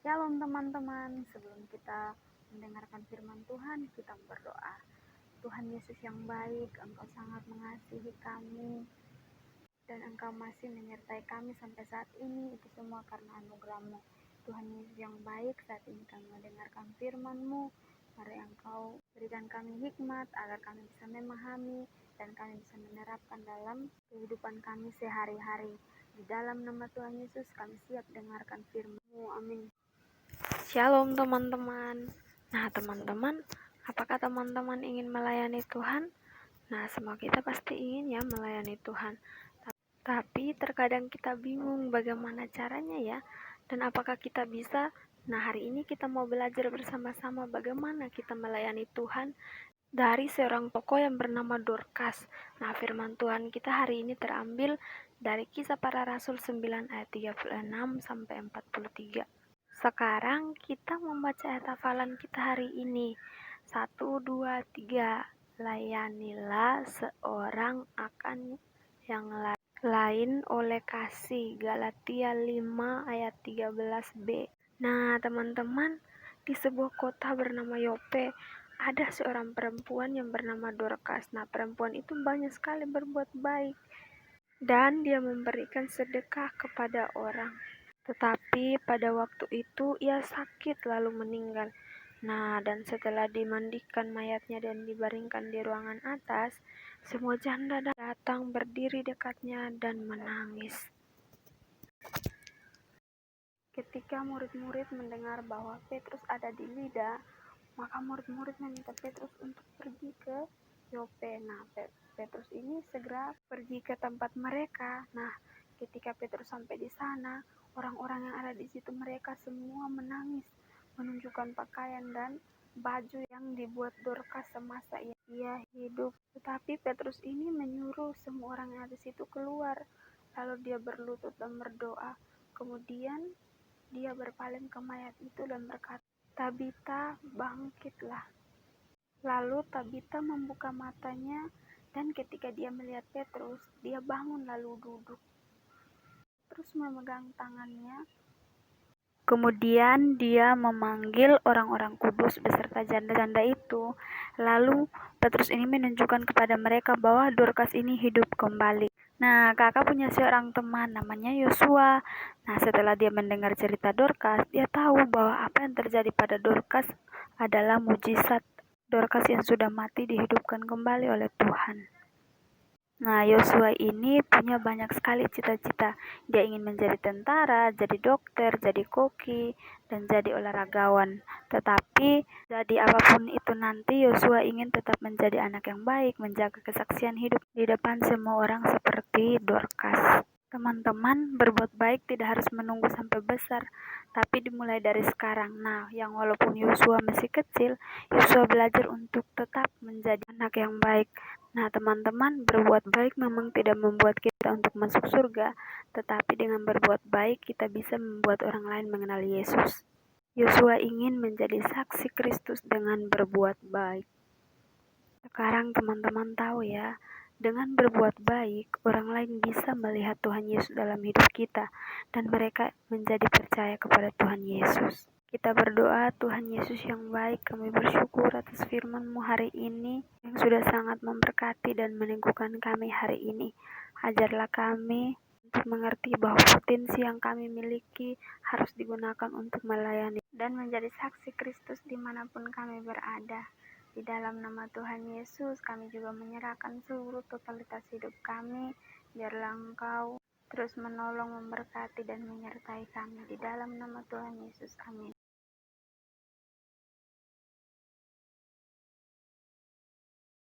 Shalom teman-teman, sebelum kita mendengarkan firman Tuhan, kita berdoa. Tuhan Yesus yang baik, Engkau sangat mengasihi kami, dan Engkau masih menyertai kami sampai saat ini. Itu semua karena anugerah-Mu. Tuhan Yesus yang baik, saat ini kami mendengarkan firman-Mu. Mari Engkau berikan kami hikmat, agar kami bisa memahami, dan kami bisa menerapkan dalam kehidupan kami sehari-hari. Di dalam nama Tuhan Yesus, kami siap dengarkan firman-Mu. Amin. Shalom teman-teman. Nah teman-teman, apakah teman-teman ingin melayani Tuhan? Nah semua kita pasti ingin ya melayani Tuhan. Tapi terkadang kita bingung bagaimana caranya ya. Dan apakah kita bisa? Nah hari ini kita mau belajar bersama-sama bagaimana kita melayani Tuhan dari seorang tokoh yang bernama Dorcas. Nah firman Tuhan kita hari ini terambil dari Kisah Para Rasul 9 ayat 36 sampai 43. Sekarang kita membaca ayat hafalan kita hari ini. 1, 2, 3. Layanilah seorang akan yang lain oleh kasih. Galatia 5 ayat 13b. Nah teman-teman, di sebuah kota bernama Yope, ada seorang perempuan yang bernama Dorcas. Nah perempuan itu banyak sekali berbuat baik, dan dia memberikan sedekah kepada orang. Tetapi pada waktu itu ia sakit lalu meninggal. Nah, dan setelah dimandikan mayatnya dan dibaringkan di ruangan atas, semua janda datang berdiri dekatnya dan menangis. Ketika murid-murid mendengar bahwa Petrus ada di Lida, maka murid-murid meminta Petrus untuk pergi ke Yope. Nah, Petrus ini segera pergi ke tempat mereka. Nah, ketika Petrus sampai di sana, orang-orang yang ada di situ mereka semua menangis, menunjukkan pakaian dan baju yang dibuat Dorcas semasa ia hidup. Tetapi Petrus ini menyuruh semua orang yang ada di situ keluar, lalu dia berlutut dan berdoa. Kemudian dia berpaling ke mayat itu dan berkata, "Tabita, bangkitlah." Lalu Tabita membuka matanya, dan ketika dia melihat Petrus, dia bangun lalu duduk. Terus memegang tangannya. Kemudian dia memanggil orang-orang kudus beserta janda-janda itu. Lalu Petrus ini menunjukkan kepada mereka bahwa Dorcas ini hidup kembali. Nah, kakak punya seorang teman namanya Yosua. Nah, setelah dia mendengar cerita Dorcas, dia tahu bahwa apa yang terjadi pada Dorcas adalah mujizat. Dorcas yang sudah mati dihidupkan kembali oleh Tuhan. Nah, Yosua ini punya banyak sekali cita-cita. Dia ingin menjadi tentara, jadi dokter, jadi koki, dan jadi olahragawan. Tetapi, jadi apapun itu nanti, Yosua ingin tetap menjadi anak yang baik, menjaga kesaksian hidup di depan semua orang seperti Dorcas. Teman-teman, berbuat baik tidak harus menunggu sampai besar, tapi dimulai dari sekarang. Nah, yang walaupun Yosua masih kecil, Yosua belajar untuk tetap menjadi anak yang baik. Nah teman-teman, berbuat baik memang tidak membuat kita untuk masuk surga, tetapi dengan berbuat baik kita bisa membuat orang lain mengenal Yesus. Yosua ingin menjadi saksi Kristus dengan berbuat baik. Sekarang teman-teman tahu ya, dengan berbuat baik, orang lain bisa melihat Tuhan Yesus dalam hidup kita, dan mereka menjadi percaya kepada Tuhan Yesus. Kita berdoa, Tuhan Yesus yang baik, kami bersyukur atas firman-Mu hari ini yang sudah sangat memberkati dan meneguhkan kami hari ini. Ajarlah kami untuk mengerti bahwa potensi yang kami miliki harus digunakan untuk melayani dan menjadi saksi Kristus dimanapun kami berada. Di dalam nama Tuhan Yesus, kami juga menyerahkan seluruh totalitas hidup kami. Biarlah Engkau terus menolong, memberkati, dan menyertai kami. Di dalam nama Tuhan Yesus, amin.